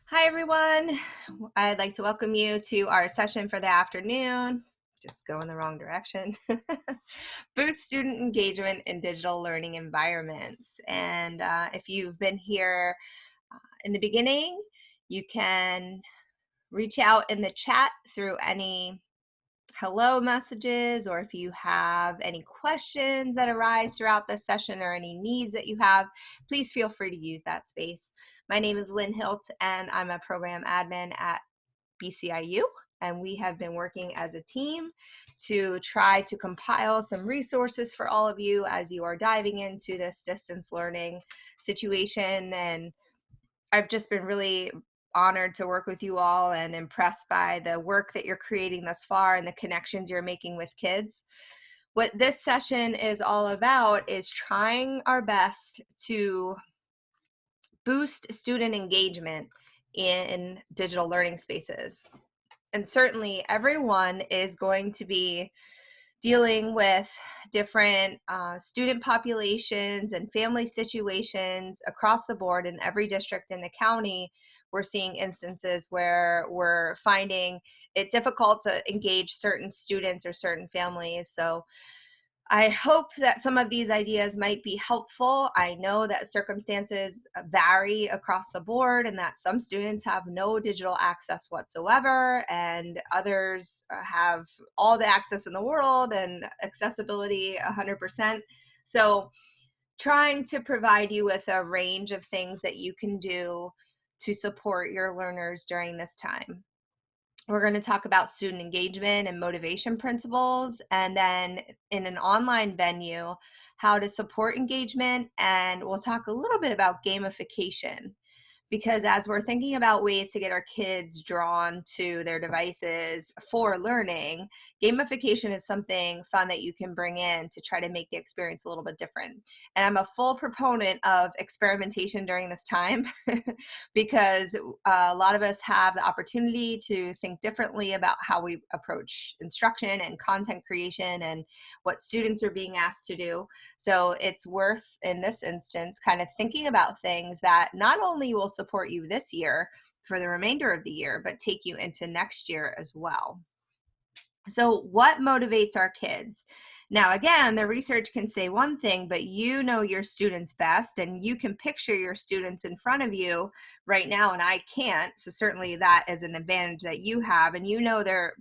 Hi, everyone. I'd like to welcome you to our session for the afternoon. Just go in the wrong direction. Boost student engagement in digital learning environments. And if you've been here in the beginning, you can reach out in the chat through any hello messages, or if you have any questions that arise throughout this session or any needs that you have, please feel free to use that space. My name is Lynn Hilt, and I'm a program admin at BCIU, and we have been working as a team to try to compile some resources for all of you as you are diving into this distance learning situation. And I've just been really honored to work with you all and impressed by the work that you're creating thus far and the connections you're making with kids. What this session is all about is trying our best to boost student engagement in digital learning spaces. And certainly everyone is going to be dealing with different student populations and family situations across the board. In every district in the county, we're seeing instances where we're finding it difficult to engage certain students or certain families. So I hope that some of these ideas might be helpful. I know that circumstances vary across the board and that some students have no digital access whatsoever and others have all the access in the world and accessibility 100%. So trying to provide you with a range of things that you can do to support your learners during this time. We're going to talk about student engagement and motivation principles, and then in an online venue, how to support engagement, and we'll talk a little bit about gamification. Because as we're thinking about ways to get our kids drawn to their devices for learning, gamification is something fun that you can bring in to try to make the experience a little bit different. And I'm a full proponent of experimentation during this time because a lot of us have the opportunity to think differently about how we approach instruction and content creation and what students are being asked to do. So it's worth, in this instance, kind of thinking about things that not only will support you this year for the remainder of the year, but take you into next year as well. So what motivates our kids? Now, again, the research can say one thing, but you know your students best, and you can picture your students in front of you right now, and I can't. So certainly that is an advantage that you have, and you know their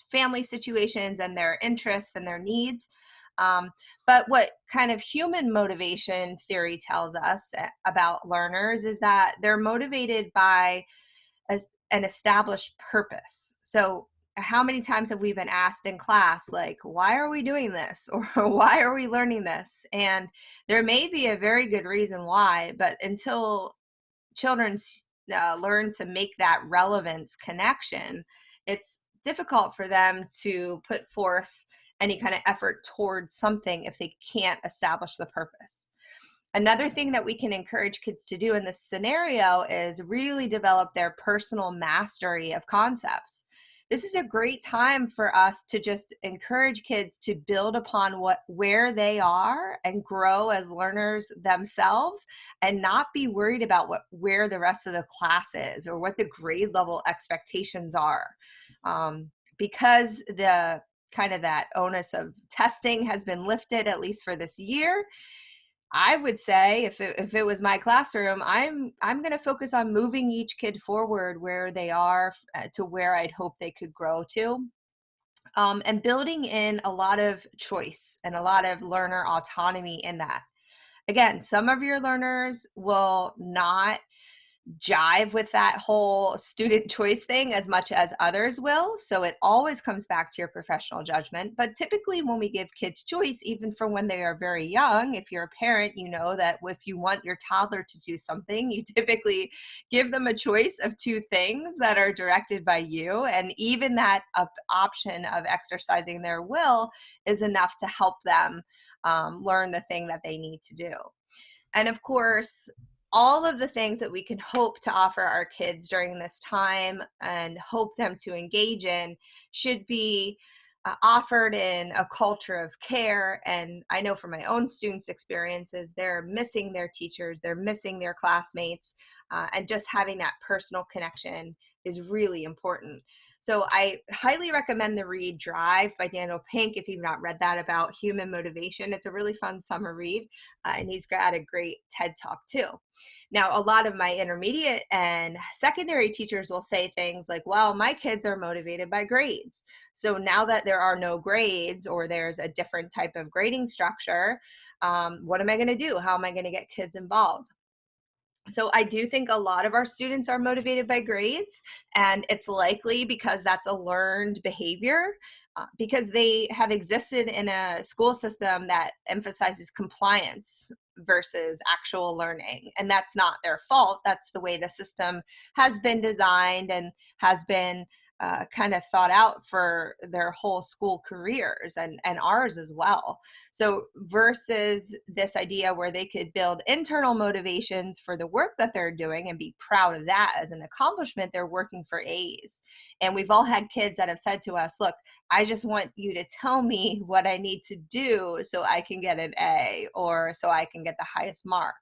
family situations and their interests and their needs. But what kind of human motivation theory tells us about learners is that they're motivated by an established purpose. So how many times have we been asked in class, like, why are we doing this? Or why are we learning this? And there may be a very good reason why, but until children learn to make that relevance connection, it's difficult for them to put forth any kind of effort towards something if they can't establish the purpose. Another thing that we can encourage kids to do in this scenario is really develop their personal mastery of concepts. This is a great time for us to just encourage kids to build upon where they are and grow as learners themselves, and not be worried about where the rest of the class is or what the grade level expectations are. Because the kind of that onus of testing has been lifted, at least for this year, I would say if it was my classroom, I'm going to focus on moving each kid forward where they are to where I'd hope they could grow to, and building in a lot of choice and a lot of learner autonomy in that. Again, some of your learners will not jive with that whole student choice thing as much as others will. So it always comes back to your professional judgment. But typically when we give kids choice, even from when they are very young, if you're a parent, you know that if you want your toddler to do something, you typically give them a choice of two things that are directed by you. And even that option of exercising their will is enough to help them learn the thing that they need to do. And of course, all of the things that we can hope to offer our kids during this time and hope them to engage in should be offered in a culture of care. And I know from my own students' experiences, they're missing their teachers, they're missing their classmates. and just having that personal connection is really important. So I highly recommend the read Drive by Daniel Pink if you've not read that, about human motivation. It's a really fun summer read, and he's got a great TED Talk too. Now, a lot of my intermediate and secondary teachers will say things like, well, my kids are motivated by grades. So now that there are no grades, or there's a different type of grading structure, what am I going to do? How am I going to get kids involved? So I do think a lot of our students are motivated by grades, and it's likely because that's a learned behavior, because they have existed in a school system that emphasizes compliance versus actual learning. And that's not their fault. That's the way the system has been designed and has been kind of thought out for their whole school careers, and ours as well. So versus this idea where they could build internal motivations for the work that they're doing and be proud of that as an accomplishment, they're working for A's. And we've all had kids that have said to us, look, I just want you to tell me what I need to do so I can get an A, or so I can get the highest mark.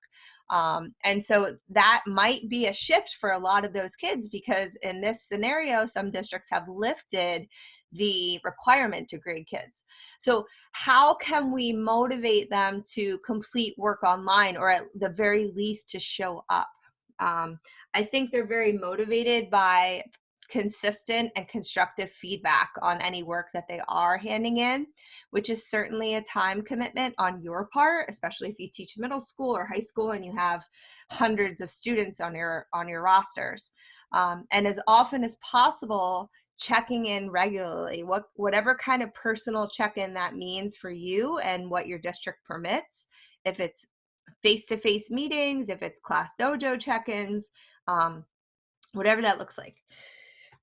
And so that might be a shift for a lot of those kids, because in this scenario, some districts have lifted the requirement to grade kids. So how can we motivate them to complete work online, or at the very least to show up? I think they're very motivated by consistent and constructive feedback on any work that they are handing in, which is certainly a time commitment on your part, especially if you teach middle school or high school and you have hundreds of students on your rosters. And as often as possible, checking in regularly, whatever kind of personal check-in that means for you and what your district permits. If it's face-to-face meetings, if it's class dojo check-ins, whatever that looks like.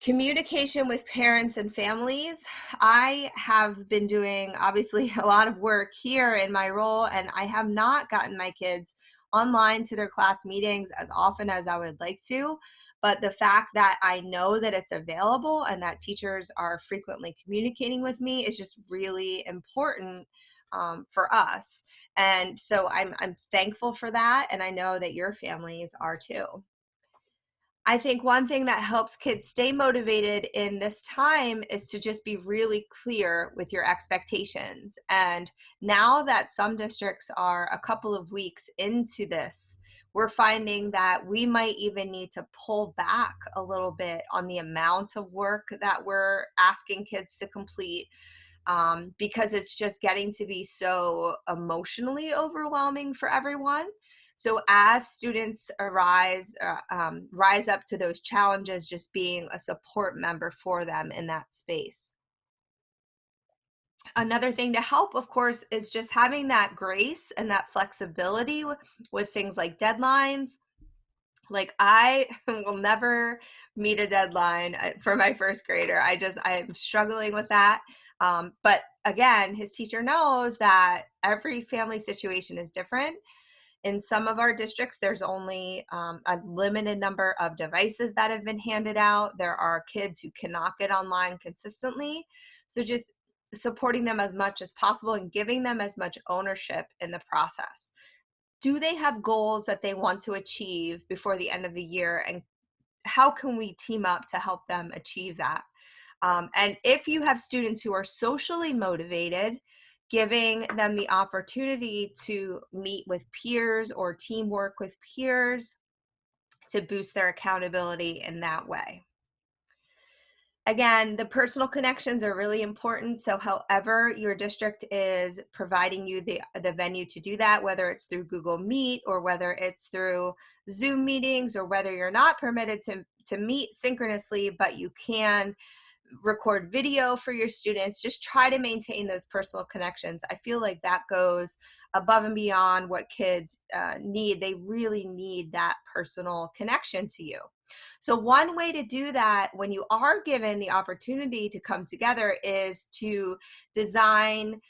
Communication with parents and families. I have been doing, obviously, a lot of work here in my role, and I have not gotten my kids online to their class meetings as often as I would like to. But the fact that I know that it's available and that teachers are frequently communicating with me is just really important for us. And so I'm thankful for that, and I know that your families are too. I think one thing that helps kids stay motivated in this time is to just be really clear with your expectations. And now that some districts are a couple of weeks into this, we're finding that we might even need to pull back a little bit on the amount of work that we're asking kids to complete, because it's just getting to be so emotionally overwhelming for everyone. So as students rise up to those challenges, just being a support member for them in that space. Another thing to help, of course, is just having that grace and that flexibility with things like deadlines. Like, I will never meet a deadline for my first grader. I'm struggling with that. But again, his teacher knows that every family situation is different. In some of our districts, there's only a limited number of devices that have been handed out. There are kids who cannot get online consistently. So just supporting them as much as possible and giving them as much ownership in the process. Do they have goals that they want to achieve before the end of the year? And how can we team up to help them achieve that? And if you have students who are socially motivated, giving them the opportunity to meet with peers or teamwork with peers to boost their accountability in that way. Again, the personal connections are really important. So however your district is providing you the venue to do that, whether it's through Google Meet or whether it's through Zoom meetings, or whether you're not permitted to meet synchronously, but you can record video for your students, just try to maintain those personal connections. I feel like that goes above and beyond what kids need. They really need that personal connection to you. So one way to do that when you are given the opportunity to come together is to design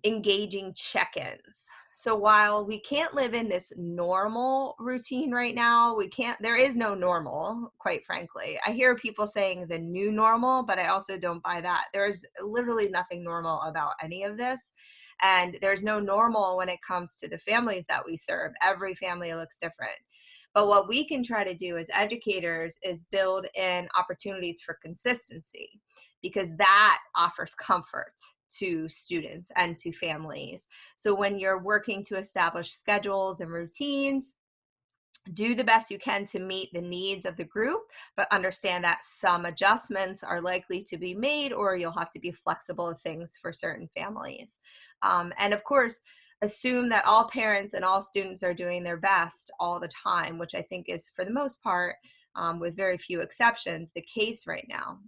engaging check-ins. So while we can't live in this normal routine right now, there is no normal, quite frankly. I hear people saying the new normal, but I also don't buy that. There's literally nothing normal about any of this. And there's no normal when it comes to the families that we serve. Every family looks different. But what we can try to do as educators is build in opportunities for consistency, because that offers comfort to students and to families. So when you're working to establish schedules and routines, do the best you can to meet the needs of the group, but understand that some adjustments are likely to be made, or you'll have to be flexible with things for certain families. And of course, assume that all parents and all students are doing their best all the time, which I think is, for the most part, with very few exceptions, the case right now.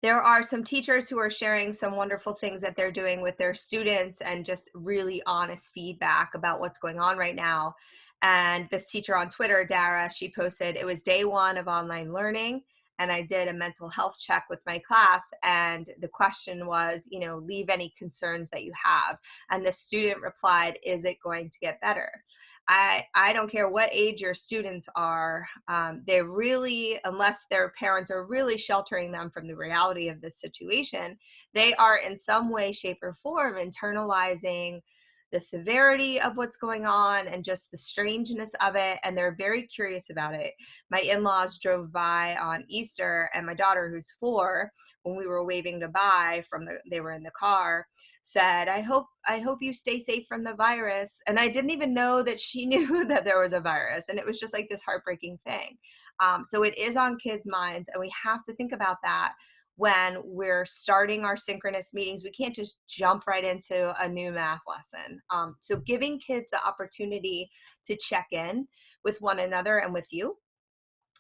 There are some teachers who are sharing some wonderful things that they're doing with their students and just really honest feedback about what's going on right now. And this teacher on Twitter, Dara, she posted, it was day one of online learning, and I did a mental health check with my class. And the question was, leave any concerns that you have. And the student replied, is it going to get better? I don't care what age your students are, they really, unless their parents are really sheltering them from the reality of this situation, they are in some way, shape, or form internalizing the severity of what's going on and just the strangeness of it, and they're very curious about it. My in-laws drove by on Easter, and my daughter, who's 4, when we were waving goodbye they were in the car, said, I hope you stay safe from the virus. And I didn't even know that she knew that there was a virus. And it was just like this heartbreaking thing. So it is on kids' minds, and we have to think about that when we're starting our synchronous meetings. We can't just jump right into a new math lesson. So giving kids the opportunity to check in with one another and with you.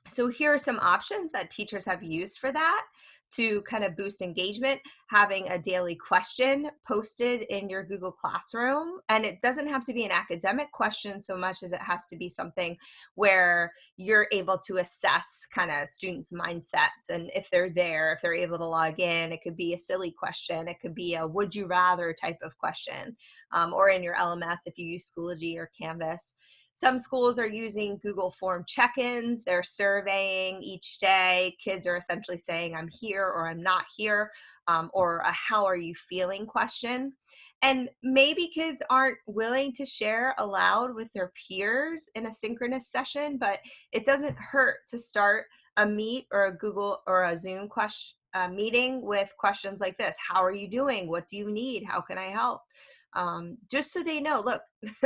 So here are some options that teachers have used for that to kind of boost engagement. Having a daily question posted in your Google Classroom, and it doesn't have to be an academic question so much as it has to be something where you're able to assess kind of students' mindsets, and if they're able to log in. It could be a silly question, it could be a would you rather type of question, or in your LMS if you use Schoology or Canvas. Some schools are using Google Form check-ins. They're surveying each day. Kids are essentially saying, I'm here or I'm not here, or a how are you feeling question. And maybe kids aren't willing to share aloud with their peers in a synchronous session, but it doesn't hurt to start a Meet or a Google or a Zoom meeting with questions like this. How are you doing? What do you need? How can I help? Just so they know, look,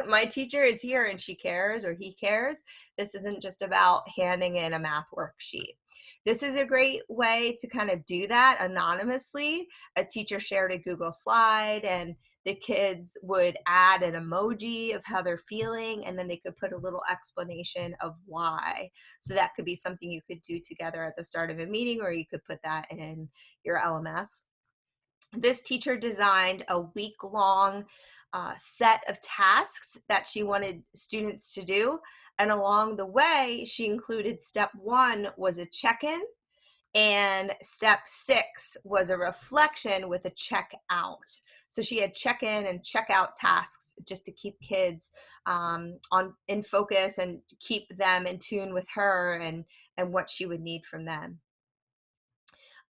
my teacher is here and she cares, or he cares. This isn't just about handing in a math worksheet. This is a great way to kind of do that anonymously. A teacher shared a Google slide, and the kids would add an emoji of how they're feeling, and then they could put a little explanation of why. So that could be something you could do together at the start of a meeting, or you could put that in your LMS. This teacher designed a week-long set of tasks that she wanted students to do. And along the way, she included step 1 was a check-in, and step 6 was a reflection with a check-out. So she had check-in and check-out tasks just to keep kids in focus and keep them in tune with her and what she would need from them.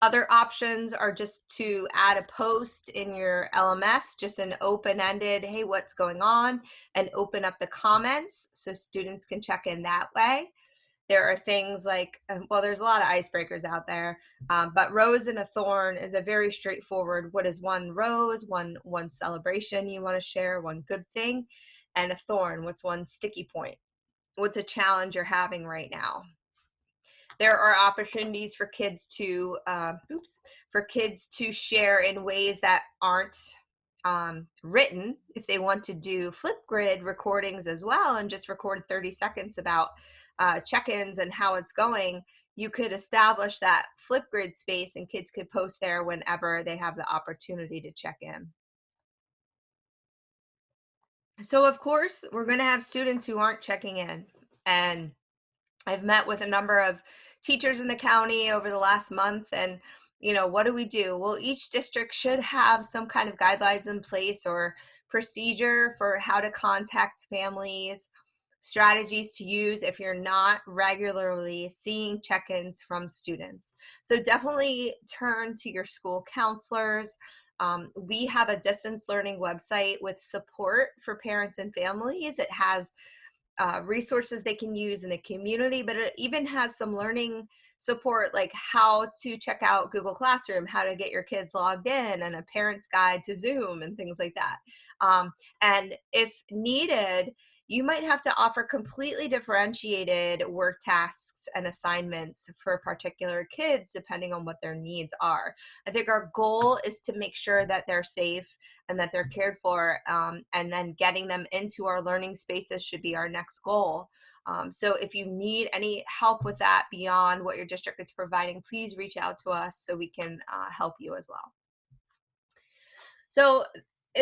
Other options are just to add a post in your LMS, just an open-ended, hey, what's going on, and open up the comments so students can check in that way. There are things like, well, there's a lot of icebreakers out there, but rose and a thorn is a very straightforward, what is one rose, one celebration you want to share, one good thing, and a thorn, what's one sticky point? What's a challenge you're having right now? There are opportunities for kids to share in ways that aren't written. If they want to do Flipgrid recordings as well and just record 30 seconds about check-ins and how it's going, you could establish that Flipgrid space and kids could post there whenever they have the opportunity to check in. So of course, we're going to have students who aren't checking in, and I've met with a number of teachers in the county over the last month, and what do we do? Well, each district should have some kind of guidelines in place or procedure for how to contact families, strategies to use if you're not regularly seeing check-ins from students. So definitely turn to your school counselors. We have a distance learning website with support for parents and families. It has resources they can use in the community, but it even has some learning support, like how to check out Google Classroom, how to get your kids logged in, and a parent's guide to Zoom and things like that. And if needed, you might have to offer completely differentiated work tasks and assignments for particular kids depending on what their needs are. I think our goal is to make sure that they're safe and that they're cared for, and then getting them into our learning spaces should be our next goal. So if you need any help with that beyond what your district is providing, please reach out to us so we can help you as well. So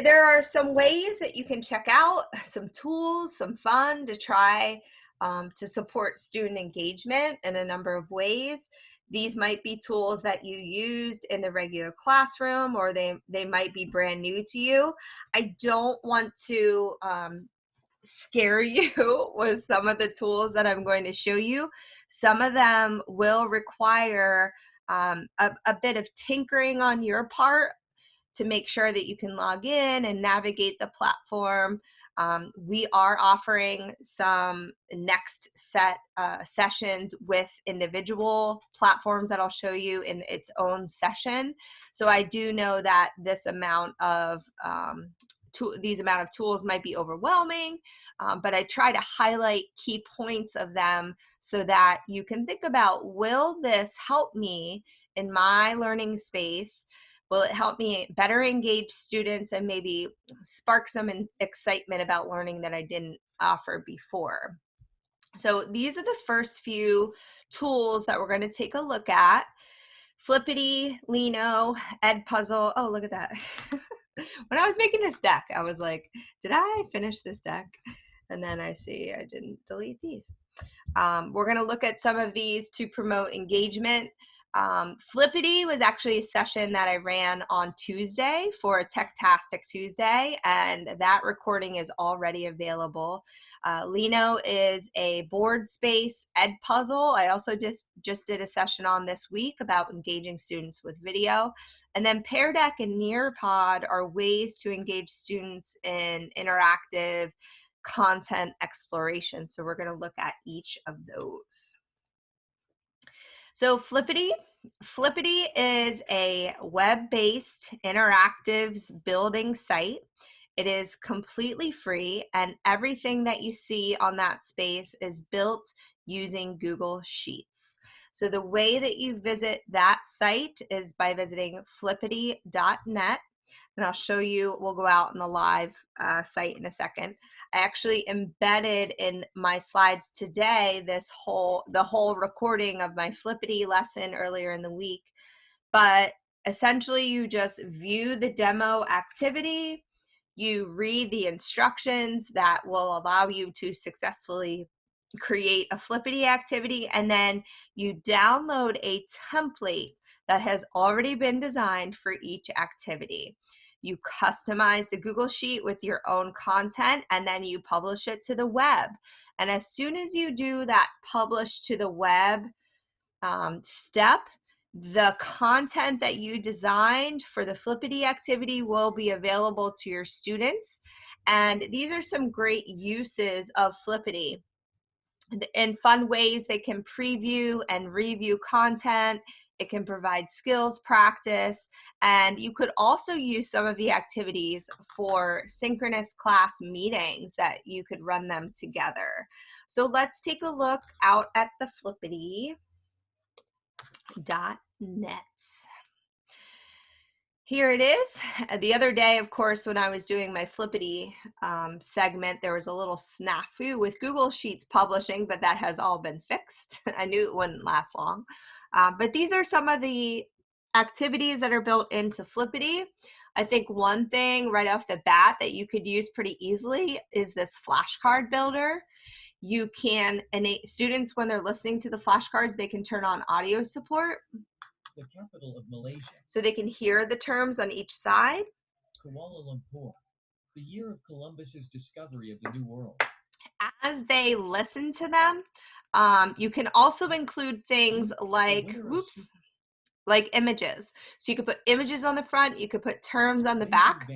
there are some ways that you can check out, some tools, some fun to try to support student engagement in a number of ways. These might be tools that you used in the regular classroom, or they might be brand new to you. I don't want to scare you with some of the tools that I'm going to show you. Some of them will require a bit of tinkering on your part to make sure that you can log in and navigate the platform. We are offering some next set sessions with individual platforms that I'll show you in its own session. So I do know that this amount of tools might be overwhelming, but I try to highlight key points of them so that you can think about, will this help me in my learning space? Will it help me better engage students and maybe spark some excitement about learning that I didn't offer before? So these are the first few tools that we're going to take a look at. Flippity, Lino, EdPuzzle. Oh, look at that. When I was making this deck, I was like, did I finish this deck? And then I see I didn't delete these. We're going to look at some of these to promote engagement. Flippity was actually a session that I ran on Tuesday for a Tech-tastic Tuesday, and that recording is already available. Lino is a board space EdPuzzle. I also just did a session on this week about engaging students with video. And then PearDeck and Nearpod are ways to engage students in interactive content exploration. So we're going to look at each of those. So Flippity is a web-based interactives building site. It is completely free, and everything that you see on that space is built using Google Sheets. So the way that you visit that site is by visiting flippity.net. And I'll show you, we'll go out on the live site in a second. I actually embedded in my slides today the whole recording of my Flippity lesson earlier in the week. But essentially you just view the demo activity, you read the instructions that will allow you to successfully create a Flippity activity, and then you download a template that has already been designed for each activity. You customize the Google Sheet with your own content, and then you publish it to the web. And as soon as you do that publish to the web step, the content that you designed for the Flippity activity will be available to your students. And these are some great uses of Flippity. In fun ways, they can preview and review content. It can provide skills practice, and you could also use some of the activities for synchronous class meetings that you could run them together. So let's take a look out at the flippity.net. Here it is. The other day, of course, when I was doing my Flippity segment, there was a little snafu with Google Sheets publishing, but that has all been fixed. I knew it wouldn't last long. But these are some of the activities that are built into Flippity. I think one thing right off the bat that you could use pretty easily is this flashcard builder. You can, students, when they're listening to the flashcards, they can turn on audio support. The capital of Malaysia. So they can hear the terms on each side. Kuala Lumpur, the year of Columbus's discovery of the New World. As they listen to them, you can also include things like, like images. So you could put images on the front, you could put terms on the back.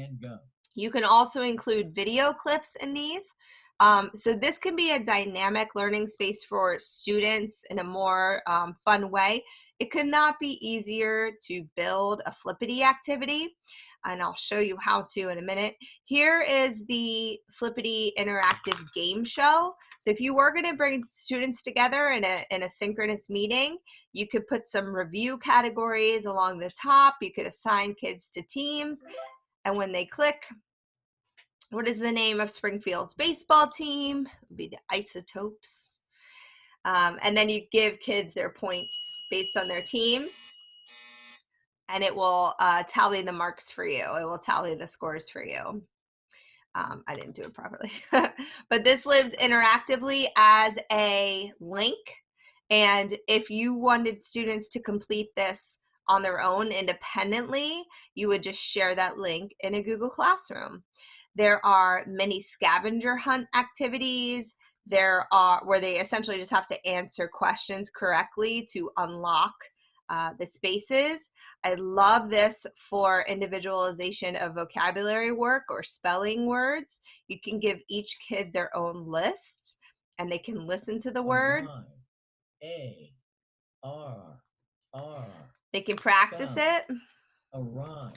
You can also include video clips in these. So this can be a dynamic learning space for students in a more fun way. It could not be easier to build a Flippity activity, and I'll show you how to in a minute. Here is the Flippity interactive game show. So if you were going to bring students together in a synchronous meeting, you could put some review categories along the top. You could assign kids to teams, and when they click, what is the name of Springfield's baseball team? It would be the Isotopes. And then you give kids their points based on their teams, and it will tally the marks for you. It will tally the scores for you. I didn't do it properly. But this lives interactively as a link. And if you wanted students to complete this on their own independently, you would just share that link in a Google Classroom. There are many scavenger hunt activities. There are where they essentially just have to answer questions correctly to unlock the spaces. I love this for individualization of vocabulary work or spelling words. You can give each kid their own list and they can listen to the word. A-R-R. They can practice it. Arrive.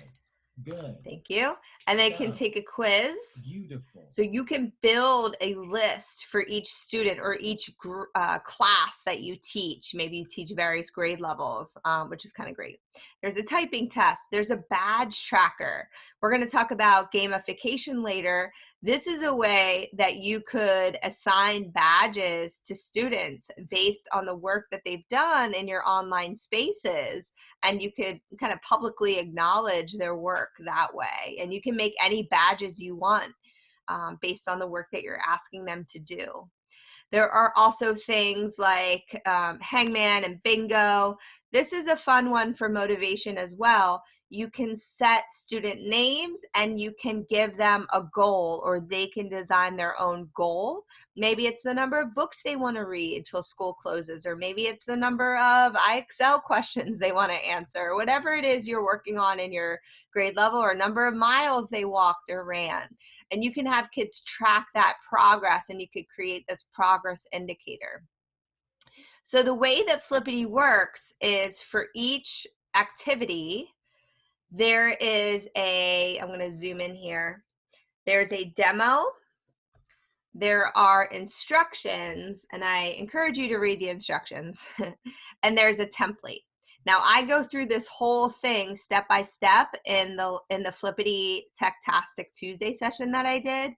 Good. Thank you. And they can take a quiz. Beautiful. So you can build a list for each student or each class that you teach. Maybe you teach various grade levels, which is kind of great. There's a typing test. There's a badge tracker. We're going to talk about gamification later. This is a way that you could assign badges to students based on the work that they've done in your online spaces. And you could kind of publicly acknowledge their work that way. And you can make any badges you want based on the work that you're asking them to do. There are also things like Hangman and Bingo. This is a fun one for motivation as well. You can set student names and you can give them a goal, or they can design their own goal. Maybe it's the number of books they want to read till school closes, or maybe it's the number of IXL questions they want to answer, whatever it is you're working on in your grade level, or number of miles they walked or ran. And you can have kids track that progress, and you could create this progress indicator. So the way that Flippity works is for each activity, there is I'm going to zoom in here. There's a demo. There are instructions, and I encourage you to read the instructions. And there's a template. Now I go through this whole thing step by step in the Flippity Tech-tastic Tuesday session that I did.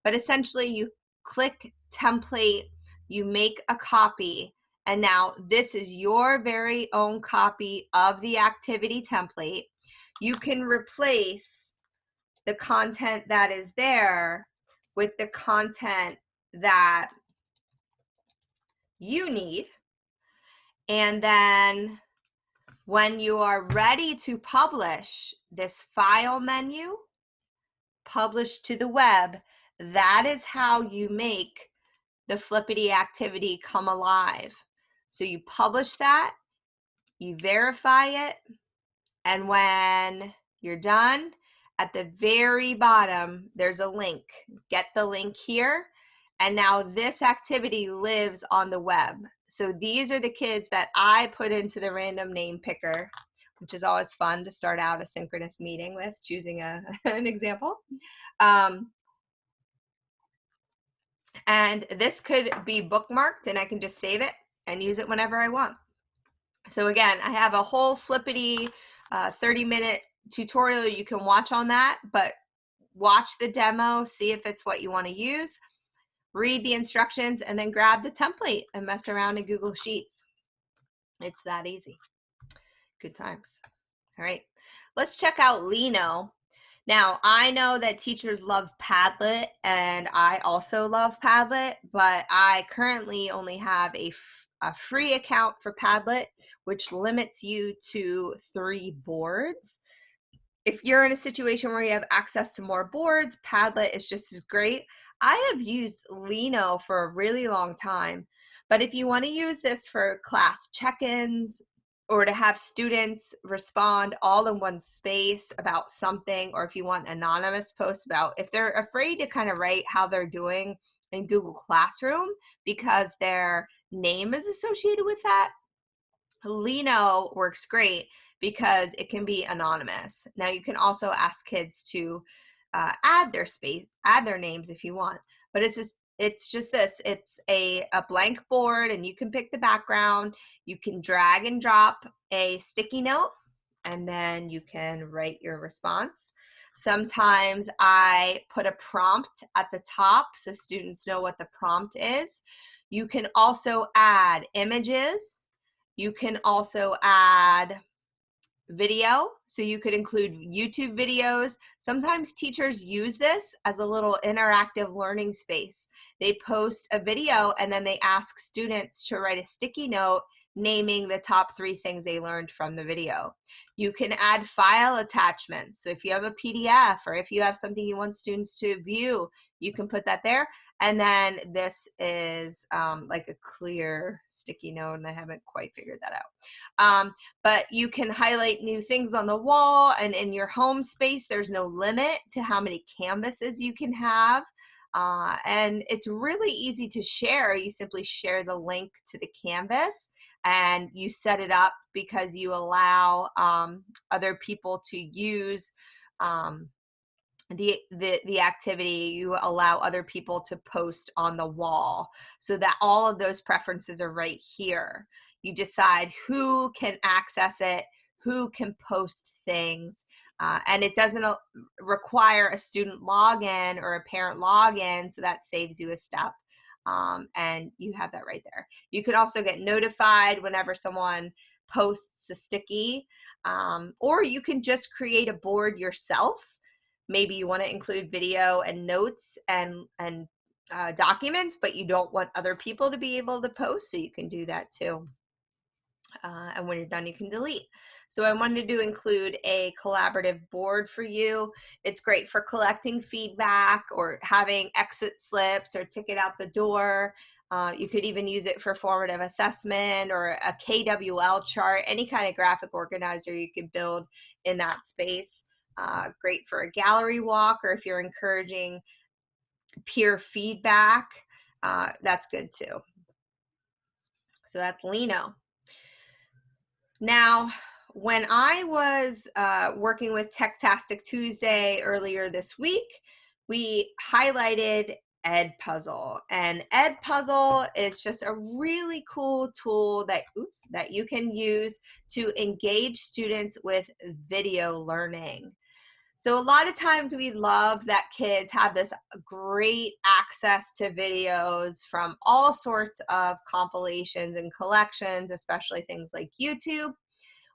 But essentially you click template, you make a copy, and now this is your very own copy of the activity template. You can replace the content that is there with the content that you need. And then when you are ready to publish, this file menu, publish to the web, that is how you make the Flippity activity come alive. So you publish that, you verify it, and when you're done, at the very bottom, there's a link. Get the link here. And now this activity lives on the web. So these are the kids that I put into the random name picker, which is always fun to start out a synchronous meeting with, choosing an example. And this could be bookmarked, and I can just save it and use it whenever I want. So again, I have a whole Flippity 30-minute tutorial you can watch on that, but watch the demo, see if it's what you want to use, read the instructions, and then grab the template and mess around in Google Sheets. It's that easy. Good times. All right, let's check out Lino. Now, I know that teachers love Padlet, and I also love Padlet, but I currently only have a free account for Padlet, which limits you to 3 boards. If you're in a situation where you have access to more boards, Padlet is just as great. I have used Lino for a really long time, but if you want to use this for class check-ins or to have students respond all in one space about something, or if you want anonymous posts about, if they're afraid to kind of write how they're doing in Google Classroom because their name is associated with that. Lino works great because it can be anonymous. Now you can also ask kids to add their names if you want, but it's just this. It's a blank board, and you can pick the background. You can drag and drop a sticky note, and then you can write your response. Sometimes I put a prompt at the top so students know what the prompt is. You can also add images. You can also add video, so you could include YouTube videos. Sometimes teachers use this as a little interactive learning space. They post a video and then they ask students to write a sticky note naming the top 3 things they learned from the video. You can add file attachments. So if you have a PDF or if you have something you want students to view, you can put that there. And then this is like a clear sticky note, and I haven't quite figured that out. But you can highlight new things on the wall, and in your home space, there's no limit to how many canvases you can have. And it's really easy to share. You simply share the link to the canvas, and you set it up because you allow other people to use the activity. You allow other people to post on the wall, so that all of those preferences are right here. You decide who can access it, who can post things, and it doesn't require a student login or a parent login, so that saves you a step. And you have that right there. You could also get notified whenever someone posts a sticky, or you can just create a board yourself. Maybe you want to include video and notes and documents, but you don't want other people to be able to post, so you can do that too. And when you're done, you can delete. So I wanted to include a collaborative board for you. It's great for collecting feedback or having exit slips or ticket out the door. You could even use it for formative assessment or a KWL chart, any kind of graphic organizer you could build in that space. Great for a gallery walk, or if you're encouraging peer feedback, that's good too. So that's Lino. Now, when I was working with Techtastic Tuesday earlier this week, we highlighted EdPuzzle, and EdPuzzle is just a really cool tool that you can use to engage students with video learning. So a lot of times we love that kids have this great access to videos from all sorts of compilations and collections, especially things like YouTube.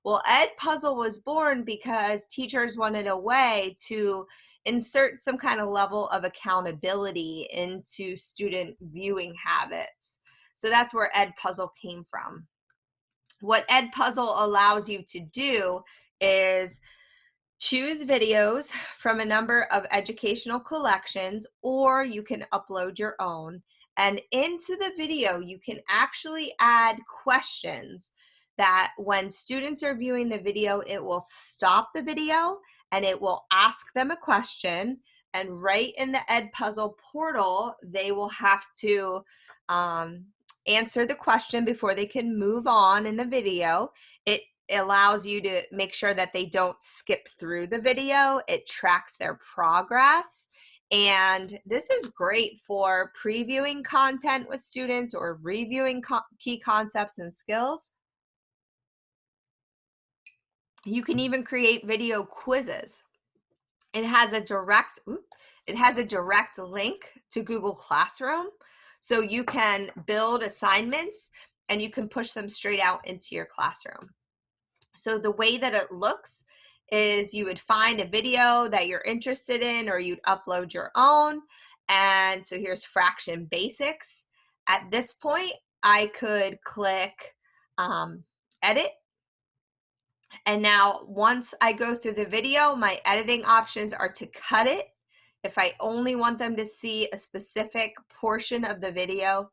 Well, EdPuzzle was born because teachers wanted a way to insert some kind of level of accountability into student viewing habits. So that's where EdPuzzle came from. What EdPuzzle allows you to do is choose videos from a number of educational collections, or you can upload your own. And into the video, you can actually add questions that when students are viewing the video, it will stop the video and it will ask them a question. And right in the EdPuzzle portal, they will have to answer the question before they can move on in the video. It allows you to make sure that they don't skip through the video. It tracks their progress. And this is great for previewing content with students or reviewing key concepts and skills. You can even create video quizzes. It has a direct link to Google Classroom, so you can build assignments and you can push them straight out into your classroom. So the way that it looks is you would find a video that you're interested in, or you'd upload your own. And so here's fraction basics. At this point, I could click edit. And now once I go through the video, my editing options are to cut it. If I only want them to see a specific portion of the video,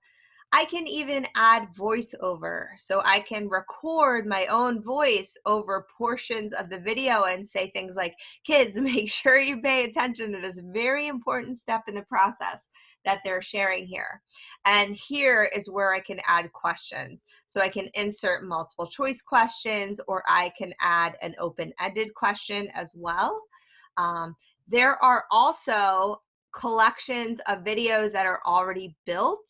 I can even add voiceover. So I can record my own voice over portions of the video and say things like, kids, make sure you pay attention to this very important step in the process that they're sharing here. And here is where I can add questions. So I can insert multiple choice questions, or I can add an open-ended question as well. There are also collections of videos that are already built.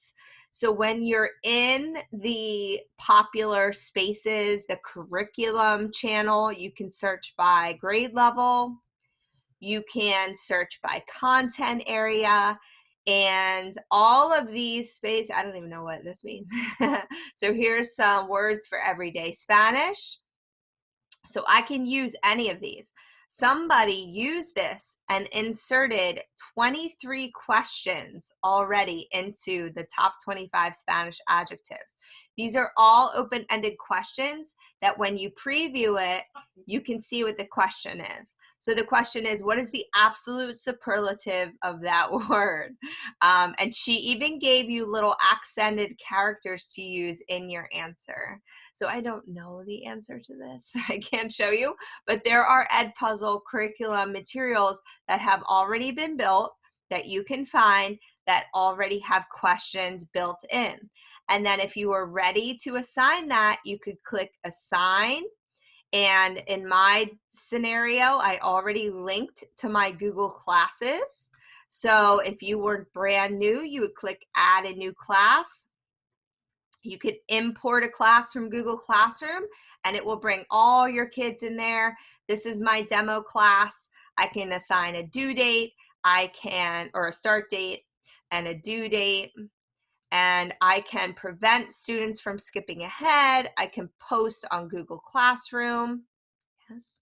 So when you're in the popular spaces, the curriculum channel, you can search by grade level, you can search by content area, and all of these spaces, I don't even know what this means. So here's some words for everyday Spanish. So I can use any of these. Somebody used this and inserted 23 questions already into the top 25 Spanish adjectives. These are all open-ended questions that when you preview it, you can see what the question is. So the question is, what is the absolute superlative of that word? And she even gave you little accented characters to use in your answer. So I don't know the answer to this. I can't show you, but there are EdPuzzle curriculum materials that have already been built that you can find that already have questions built in. And then if you are ready to assign that, you could click assign. And in my scenario, I already linked to my Google Classes. So if you were brand new, you would click add a new class. You could import a class from Google Classroom and it will bring all your kids in there. This is my demo class. I can assign a due date, or a start date and a due date. And I can prevent students from skipping ahead. I can post on Google Classroom. Yes.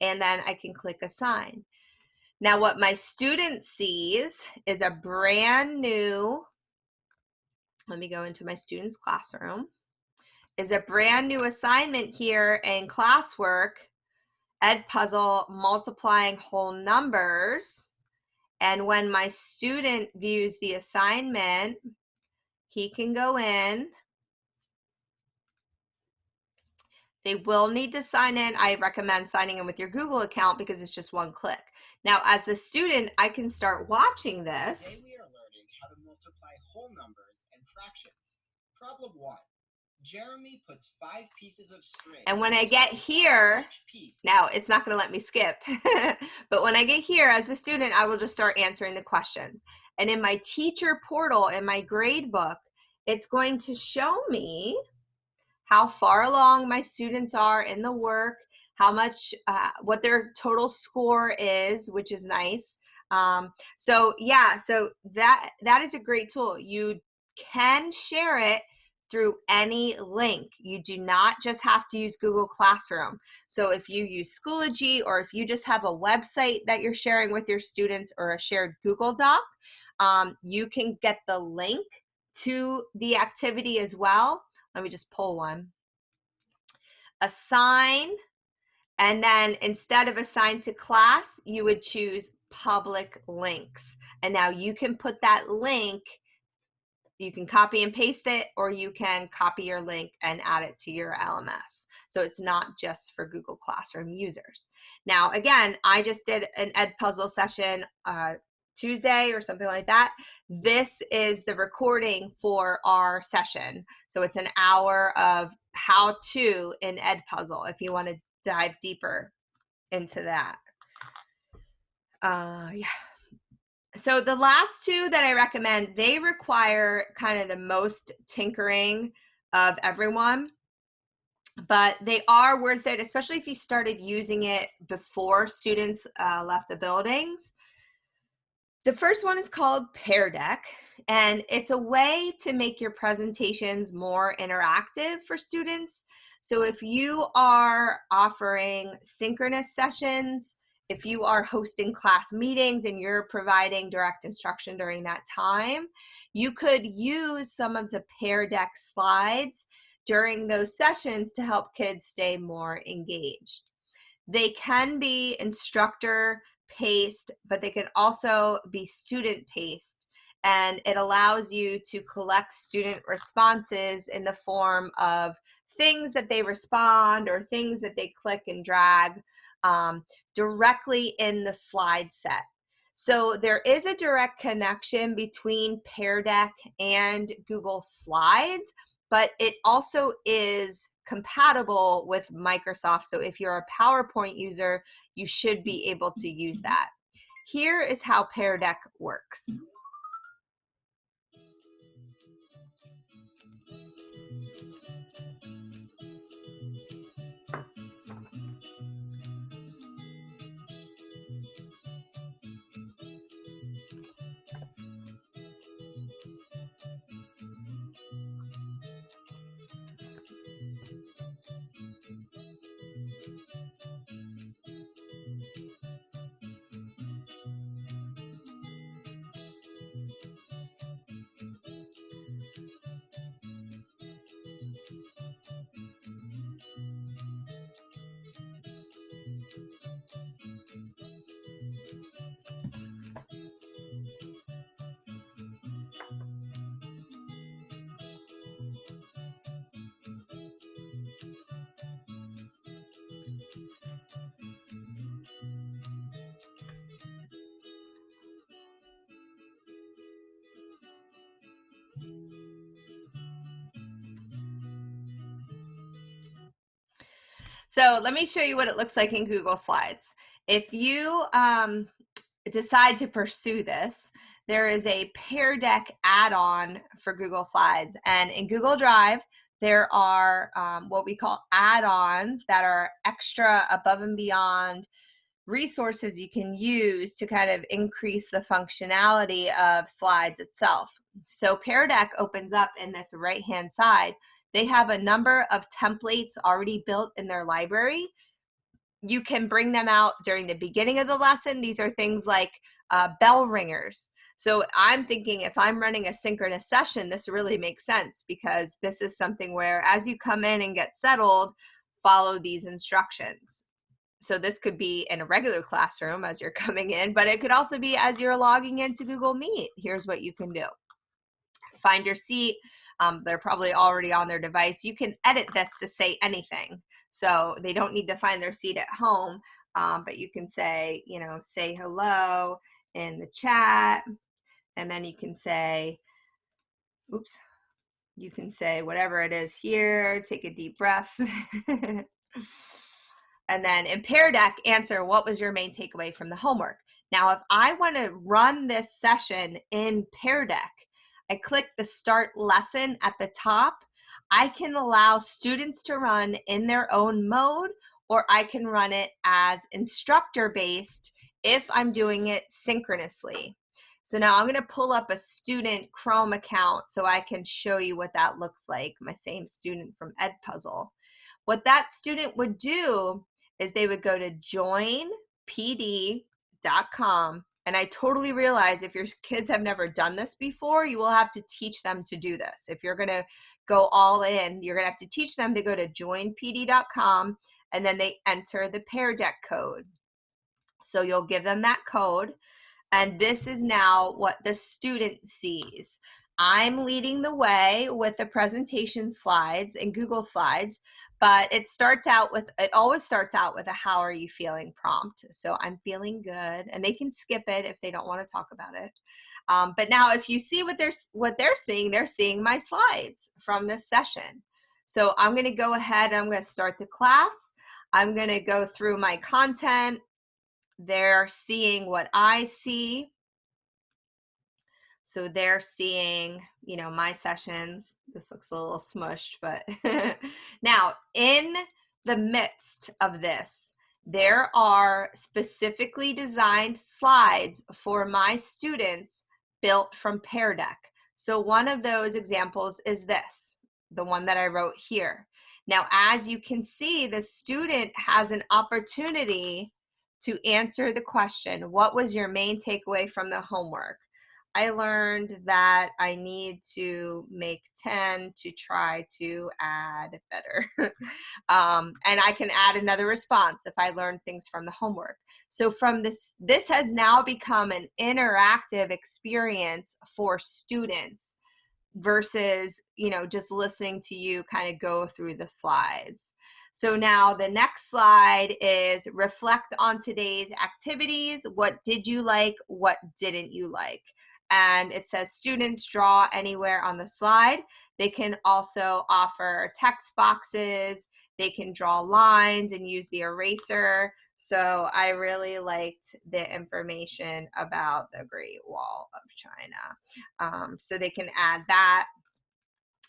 And then I can click assign. Now what my student sees is a brand new, let me go into my student's classroom, is a brand new assignment here in classwork, EdPuzzle multiplying whole numbers. And when my student views the assignment, he can go in. They will need to sign in. I recommend signing in with your Google account because it's just one click. Now, as the student, I can start watching this. Today we are learning how to multiply whole numbers and fractions. Problem 1. Jeremy puts 5 pieces of string. And when I get here, now it's not going to let me skip. But when I get here as the student, I will just start answering the questions. And in my teacher portal, in my grade book, it's going to show me how far along my students are in the work, how much, what their total score is, which is nice. So yeah, so that is a great tool. You can share it through any link. You do not just have to use Google Classroom. So if you use Schoology, or if you just have a website that you're sharing with your students, or a shared Google Doc, you can get the link to the activity as well. Let me just pull one. Assign, and then instead of assign to class, you would choose public links. And now you can put that link, you can copy and paste it, or you can copy your link and add it to your LMS. So it's not just for Google Classroom users. Now, again, I just did an EdPuzzle session Tuesday or something like that. This is the recording for our session. So it's an hour of how to in EdPuzzle if you want to dive deeper into that. Yeah. So the last two that I recommend, they require kind of the most tinkering of everyone, but they are worth it, especially if you started using it before students left the buildings. The first one is called PearDeck, and it's a way to make your presentations more interactive for students. So if you are offering synchronous sessions, if you are hosting class meetings and you're providing direct instruction during that time, you could use some of the PearDeck slides during those sessions to help kids stay more engaged. They can be instructor paced, but they can also be student paced. and it allows you to collect student responses in the form of things that they respond or things that they click and drag directly in the slide set. So there is a direct connection between PearDeck and Google Slides, but it also is compatible with Microsoft. So if you're a PowerPoint user, you should be able to use that. Here is how PearDeck works. So let me show you what it looks like in Google Slides. If you decide to pursue this, there is a PearDeck add-on for Google Slides. And in Google Drive, there are what we call add-ons that are extra above and beyond resources you can use to kind of increase the functionality of Slides itself. So PearDeck opens up in this right-hand side. They have a number of templates already built in their library. You can bring them out during the beginning of the lesson. These are things like bell ringers. So I'm thinking if I'm running a synchronous session, this really makes sense because this is something where as you come in and get settled, follow these instructions. So this could be in a regular classroom as you're coming in, but it could also be as you're logging into Google Meet. Here's what you can do. Find your seat. They're probably already on their device. You can edit this to say anything. So they don't need to find their seat at home, but you can say, you know, say hello in the chat. And then you can say, oops, you can say whatever it is here. Take a deep breath. And then in PearDeck, answer what was your main takeaway from the homework. Now, if I want to run this session in PearDeck, I click the Start Lesson at the top. I can allow students to run in their own mode, or I can run it as instructor-based if I'm doing it synchronously. So now I'm going to pull up a student Chrome account so I can show you what that looks like, my same student from EdPuzzle. What that student would do is they would go to joinpd.com. And I totally realize if your kids have never done this before, you will have to teach them to do this. If you're going to go all in, you're going to have to teach them to go to joinpd.com and then they enter the PearDeck code. So you'll give them that code. And this is now what the student sees. I'm leading the way with the presentation slides in Google Slides, but it always starts out with a how are you feeling prompt. So I'm feeling good, and they can skip it if they don't want to talk about it. But now if you see what they're seeing my slides from this session. So I'm going to go ahead, I'm going to start the class. I'm going to go through my content. They're seeing what I see. So they're seeing, you know, my sessions. This looks a little smushed, but now in the midst of this, there are specifically designed slides for my students built from PearDeck. So one of those examples is this, the one that I wrote here. Now, as you can see, the student has an opportunity to answer the question, what was your main takeaway from the homework? I learned that I need to make 10 to try to add better. And I can add another response if I learned things from the homework. So from this has now become an interactive experience for students versus, just listening to you kind of go through the slides. So now the next slide is reflect on today's activities. What did you like? What didn't you like? And it says students draw anywhere on the slide. They can also offer text boxes. They can draw lines and use the eraser. So I really liked the information about the Great Wall of China. So they can add that.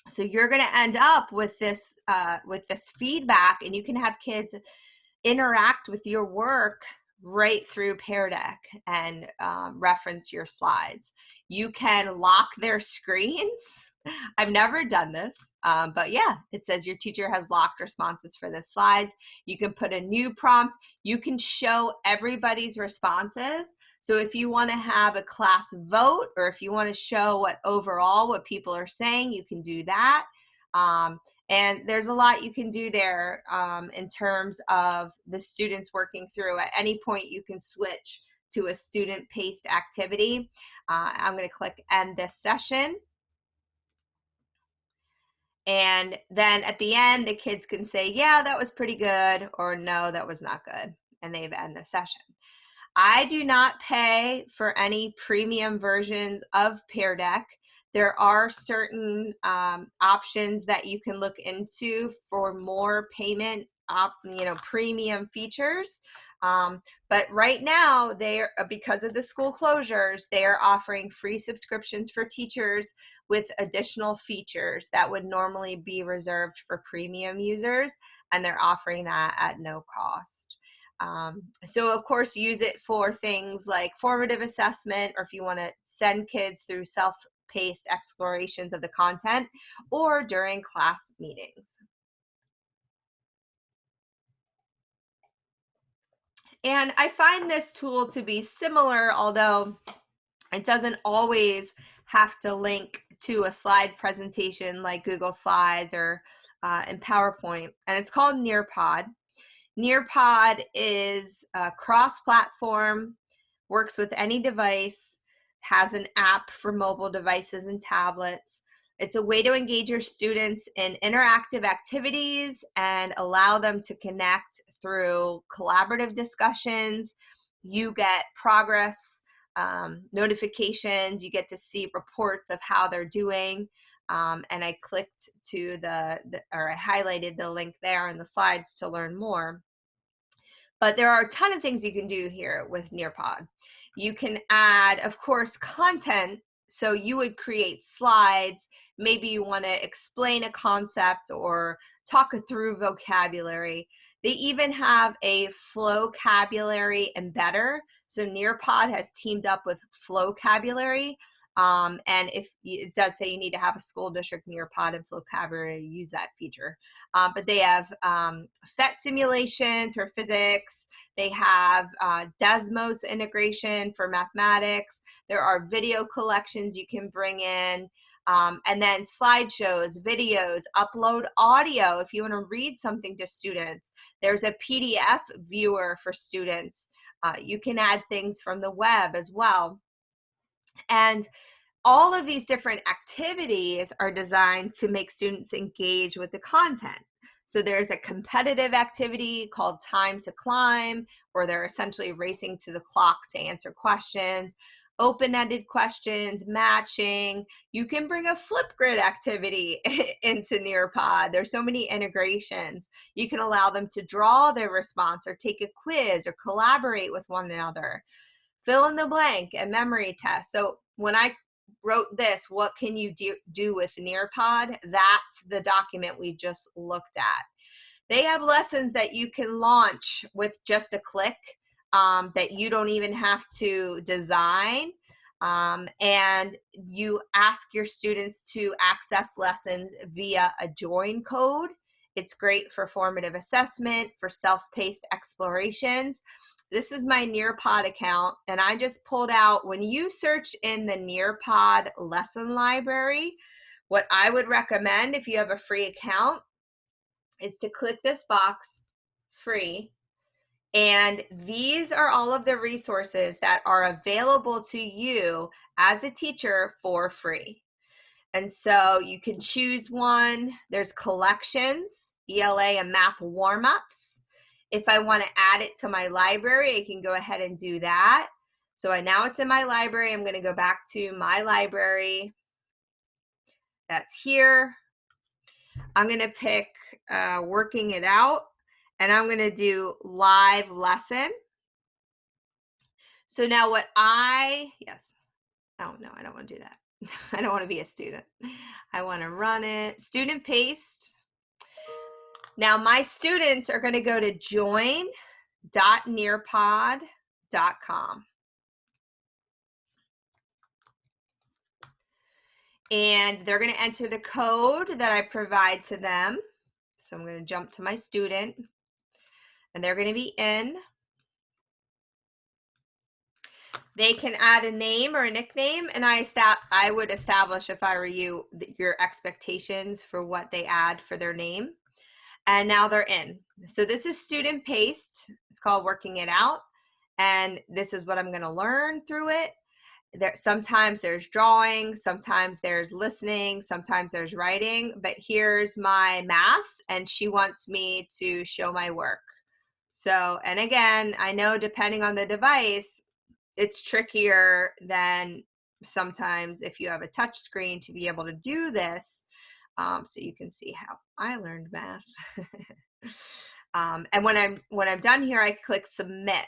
So you're going to end up with this feedback, and you can have kids interact with your work right through PearDeck and reference your slides. You can lock their screens. I've never done this, but yeah, it says your teacher has locked responses for the slides. You can put a new prompt. You can show everybody's responses. So if you want to have a class vote, or if you want to show what people are saying, you can do that. And there's a lot you can do there in terms of the students working through. At any point, you can switch to a student-paced activity. I'm going to click End this session. And then at the end, the kids can say, yeah, that was pretty good, or no, that was not good. And they've ended the session. I do not pay for any premium versions of PearDeck. There are certain options that you can look into for more payment, premium features. But right now, because of the school closures, they are offering free subscriptions for teachers with additional features that would normally be reserved for premium users, and they're offering that at no cost. So of course, use it for things like formative assessment, or if you want to send kids through self-paced explorations of the content, or during class meetings. And I find this tool to be similar, although it doesn't always have to link to a slide presentation like Google Slides or in PowerPoint. And it's called Nearpod. Nearpod is cross-platform, works with any device, has an app for mobile devices and tablets. It's a way to engage your students in interactive activities and allow them to connect through collaborative discussions. You get progress notifications. You get to see reports of how they're doing. And I clicked to or I highlighted the link there in the slides to learn more. But there are a ton of things you can do here with Nearpod. You can add, of course, content. So you would create slides. Maybe you want to explain a concept or talk through vocabulary. They even have a Flowcabulary embedder. So Nearpod has teamed up with Flowcabulary. And if it does say you need to have a school district Nearpod and Flowcabulary, use that feature. But they have PhET simulations for physics. They have Desmos integration for mathematics. There are video collections you can bring in. And then slideshows, videos, upload audio if you want to read something to students. There's a PDF viewer for students. You can add things from the web as well. And all of these different activities are designed to make students engage with the content. So there's a competitive activity called Time to Climb, where they're essentially racing to the clock to answer questions. Open-ended questions, matching. You can bring a Flipgrid activity into Nearpod. There's so many integrations. You can allow them to draw their response or take a quiz or collaborate with one another. Fill in the blank, a memory test. So when I wrote this, what can you do with Nearpod? That's the document we just looked at. They have lessons that you can launch with just a click, that you don't even have to design. And you ask your students to access lessons via a join code. It's great for formative assessment, for self-paced explorations. This is my Nearpod account, and I just pulled out, when you search in the Nearpod lesson library, what I would recommend if you have a free account is to click this box, free, and these are all of the resources that are available to you as a teacher for free. And so you can choose one. There's collections, ELA and math warm-ups. If I want to add it to my library, I can go ahead and do that. So now it's in my library. I'm going to go back to my library. That's here. I'm going to pick working it out, and I'm going to do live lesson. So now oh no, I don't want to do that. I don't want to be a student. I want to run it. Student paste. Now my students are going to go to join.nearpod.com. And they're going to enter the code that I provide to them. So I'm going to jump to my student, and they're going to be in. They can add a name or a nickname, and I would establish, if I were you, your expectations for what they add for their name. And now they're in. So this is student paste. It's called working it out. And this is what I'm going to learn through it. Sometimes there's drawing, sometimes there's listening, sometimes there's writing, but here's my math, and she wants me to show my work. So, and again, I know depending on the device, it's trickier than sometimes if you have a touch screen to be able to do this. So you can see how I learned math. And when I'm done here, I click submit.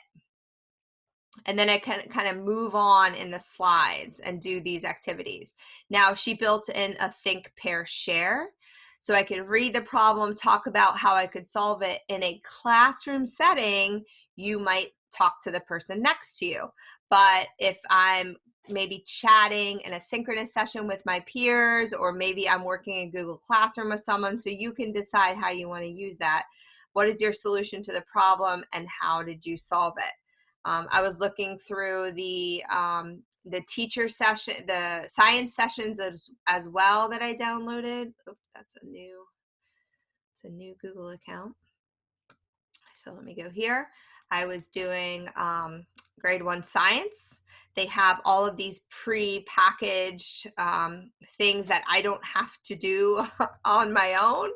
And then I can kind of move on in the slides and do these activities. Now she built in a think, pair, share. So I could read the problem, talk about how I could solve it. In a classroom setting, you might talk to the person next to you. But if I'm maybe chatting in a synchronous session with my peers, or maybe I'm working in Google Classroom with someone, so you can decide how you want to use that. What is your solution to the problem, and how did you solve it? I was looking through the teacher session, the science sessions as well that I downloaded. Oh, that's a new Google account. So let me go here. I was doing grade 1 science. They have all of these pre-packaged things that I don't have to do on my own.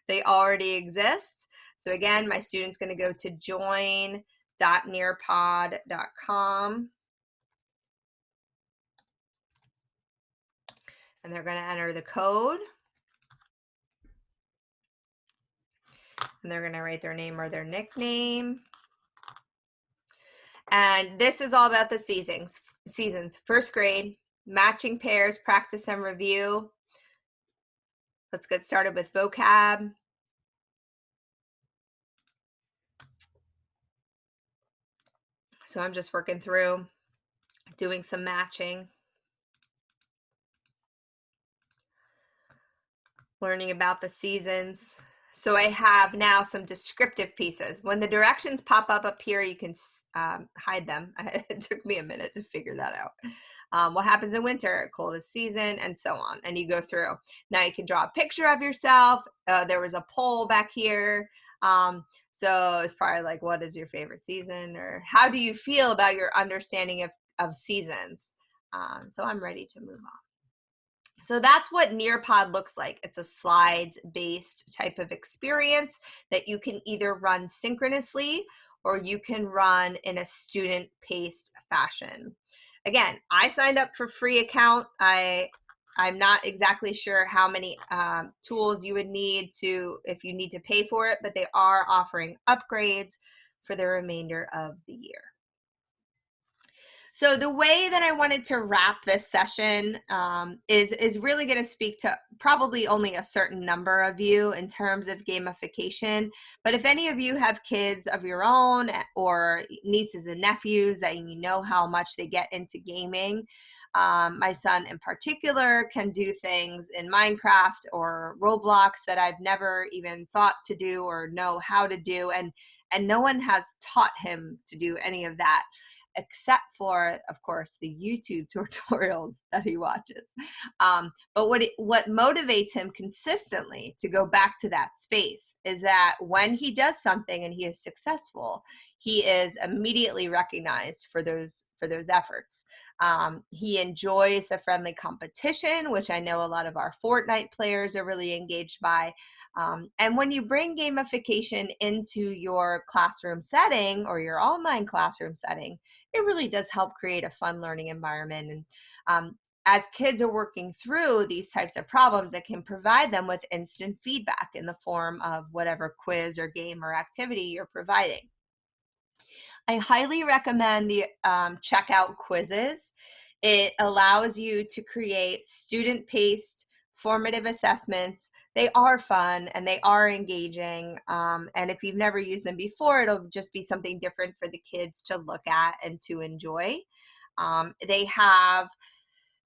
They already exist. So again, my student's going to go to join.nearpod.com. And they're going to enter the code. And they're going to write their name or their nickname. And this is all about the seasons. First grade, matching pairs, practice and review. Let's get started with vocab. So I'm just working through doing some matching. Learning about the seasons. So I have now some descriptive pieces. When the directions pop up here, you can hide them. It took me a minute to figure that out. What happens in winter, coldest season, and so on. And you go through. Now you can draw a picture of yourself. There was a poll back here. So it's probably like, what is your favorite season? Or how do you feel about your understanding of seasons? So I'm ready to move on. So that's what Nearpod looks like. It's a slides-based type of experience that you can either run synchronously or you can run in a student-paced fashion. Again, I signed up for free account. I'm not exactly sure how many tools you would need if you need to pay for it, but they are offering upgrades for the remainder of the year. So the way that I wanted to wrap this session is really going to speak to probably only a certain number of you in terms of gamification. But if any of you have kids of your own or nieces and nephews that you know how much they get into gaming, My son in particular can do things in Minecraft or Roblox that I've never even thought to do or know how to do. And no one has taught him to do any of that, except for, of course, the YouTube tutorials that he watches. But what motivates him consistently to go back to that space is that when he does something and he is successful, he is immediately recognized for those efforts. He enjoys the friendly competition, which I know a lot of our Fortnite players are really engaged by. And when you bring gamification into your classroom setting or your online classroom setting, it really does help create a fun learning environment. And as kids are working through these types of problems, it can provide them with instant feedback in the form of whatever quiz or game or activity you're providing. I highly recommend the checkout quizzes. It allows you to create student-paced formative assessments. They are fun and they are engaging. And if you've never used them before, it'll just be something different for the kids to look at and to enjoy. They have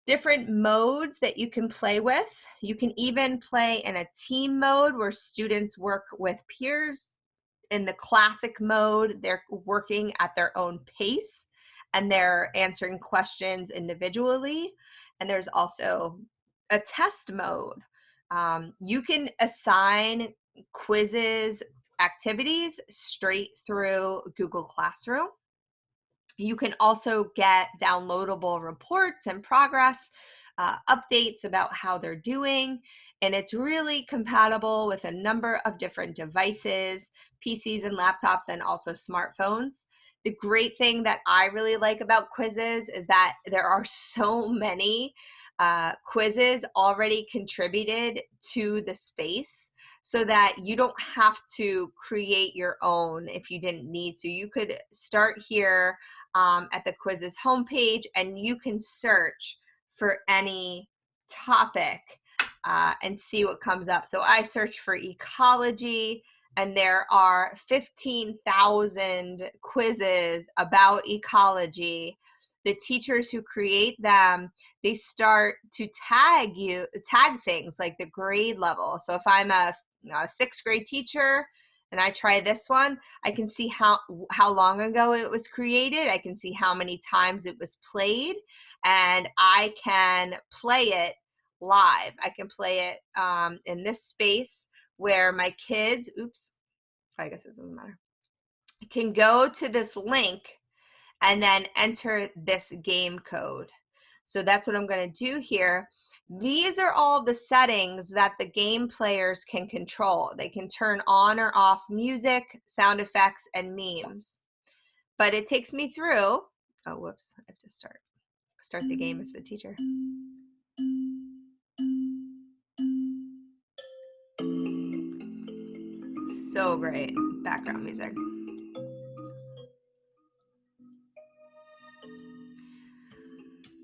different modes that you can play with. You can even play in a team mode where students work with peers. In the classic mode, they're working at their own pace and they're answering questions individually. And there's also a test mode. You can assign quizzes, activities straight through Google Classroom. You can also get downloadable reports and progress updates about how they're doing. And it's really compatible with a number of different devices, PCs and laptops, and also smartphones. The great thing that I really like about quizzes is that there are so many quizzes already contributed to the space so that you don't have to create your own if you didn't need to. You could start here at the quizzes homepage and you can search for any topic and see what comes up. So I searched for ecology and there are 15,000 quizzes about ecology. The teachers who create them, they start to tag things like the grade level. So if I'm a sixth grade teacher and I try this one, I can see how long ago it was created. I can see how many times it was played, and I can play it live. I can play it in this space where my kids, I guess it doesn't matter, can go to this link and then enter this game code. So that's what I'm going to do here. These are all the settings that the game players can control. They can turn on or off music, sound effects, and memes. But it takes me through, I have to start the game as the teacher. So great, background music.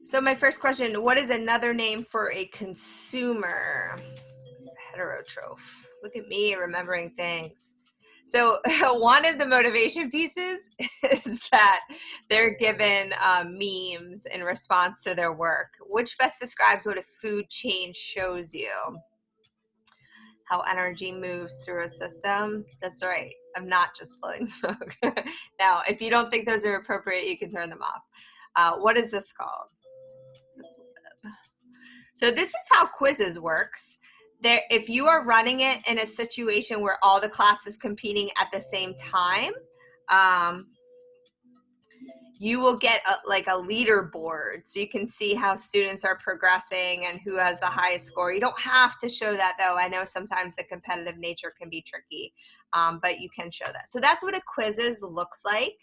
So my first question, what is another name for a consumer? It's a heterotroph. Look at me remembering things. So one of the motivation pieces is that they're given memes in response to their work. Which best describes what a food chain shows you? How energy moves through a system. That's right. I'm not just blowing smoke. Now, if you don't think those are appropriate, you can turn them off. What is this called? So this is how quizzes works. If you are running it in a situation where all the classes competing at the same time, you will get like a leaderboard, so you can see how students are progressing and who has the highest score. You don't have to show that, though. I know sometimes the competitive nature can be tricky, but you can show that. So that's what a quizzes looks like.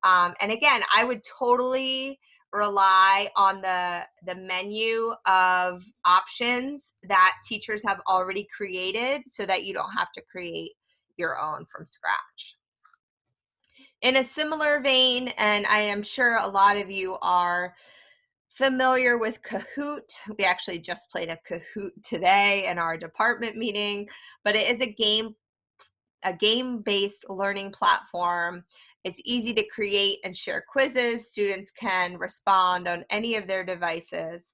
And again, I would totally rely on the menu of options that teachers have already created so that you don't have to create your own from scratch. In a similar vein, and I am sure a lot of you are familiar with Kahoot. We actually just played a Kahoot today in our department meeting, but it is a game a game-based learning platform. It's easy to create and share quizzes. Students can respond on any of their devices.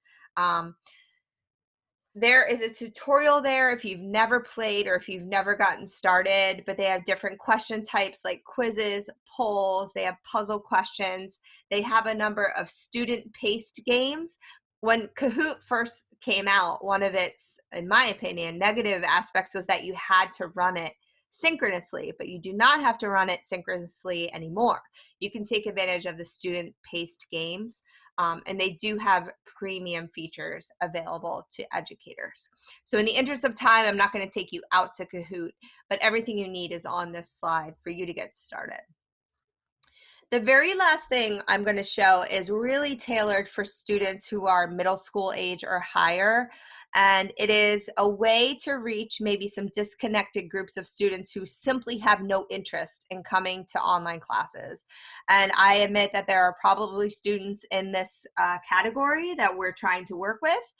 There is a tutorial there if you've never played or if you've never gotten started, but they have different question types like quizzes, polls, they have puzzle questions. They have a number of student-paced games. When Kahoot first came out, one of its, in my opinion, negative aspects was that you had to run it synchronously, but you do not have to run it synchronously anymore. You can take advantage of the student-paced games. And they do have premium features available to educators. So in the interest of time, I'm not going to take you out to Kahoot, but everything you need is on this slide for you to get started. The very last thing I'm going to show is really tailored for students who are middle school age or higher. And it is a way to reach maybe some disconnected groups of students who simply have no interest in coming to online classes. And I admit that there are probably students in this category that we're trying to work with.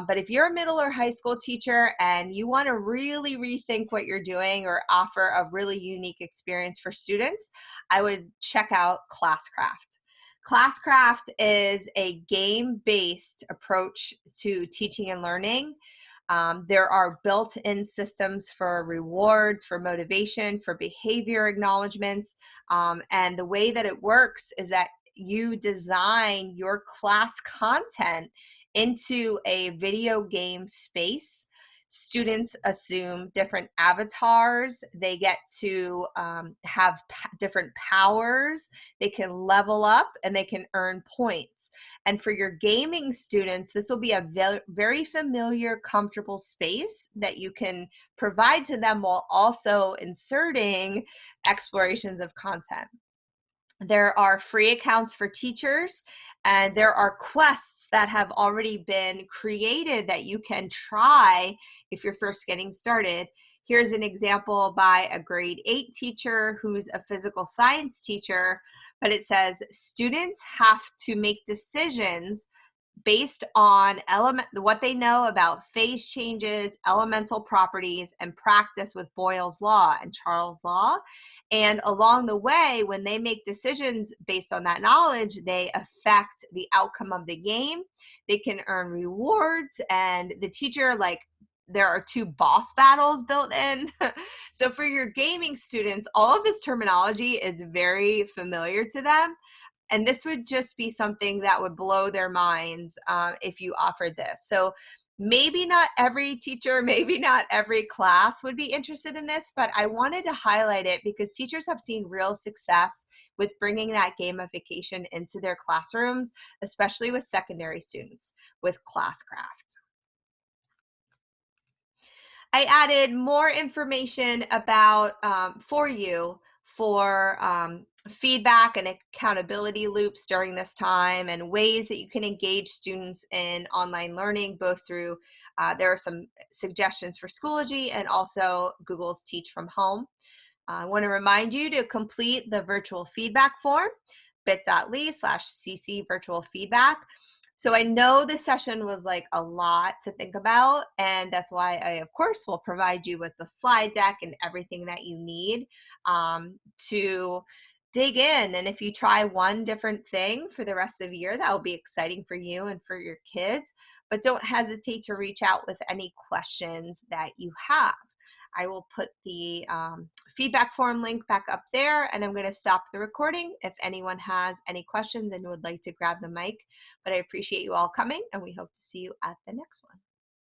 But if you're a middle or high school teacher and you want to really rethink what you're doing or offer a really unique experience for students, I would check out Classcraft. Classcraft is a game-based approach to teaching and learning. There are built-in systems for rewards, for motivation, for behavior acknowledgements. And the way that it works is that you design your class content into a video game space. Students assume different avatars. They get to have different powers. They can level up and they can earn points. And for your gaming students, this will be a very familiar, comfortable space that you can provide to them while also inserting explorations of content. There are free accounts for teachers, and there are quests that have already been created that you can try if you're first getting started. Here's an example by a grade 8 teacher who's a physical science teacher, but it says students have to make decisions based on what they know about phase changes, elemental properties, and practice with Boyle's law and Charles' law. And along the way, when they make decisions based on that knowledge, they affect the outcome of the game. They can earn rewards, and the teacher, there are 2 boss battles built in. So for your gaming students, all of this terminology is very familiar to them. And this would just be something that would blow their minds if you offered this. So maybe not every teacher, maybe not every class would be interested in this, but I wanted to highlight it because teachers have seen real success with bringing that gamification into their classrooms, especially with secondary students with Classcraft. I added more information about for you for feedback and accountability loops during this time and ways that you can engage students in online learning, both through, there are some suggestions for Schoology and also Google's Teach from Home. I want to remind you to complete the virtual feedback form, bit.ly/cc virtual feedback. So I know this session was like a lot to think about, and that's why I, of course, will provide you with the slide deck and everything that you need to dig in. And if you try one different thing for the rest of the year, that will be exciting for you and for your kids. But don't hesitate to reach out with any questions that you have. I will put the feedback form link back up there, and I'm going to stop the recording if anyone has any questions and would like to grab the mic. But I appreciate you all coming, and we hope to see you at the next one.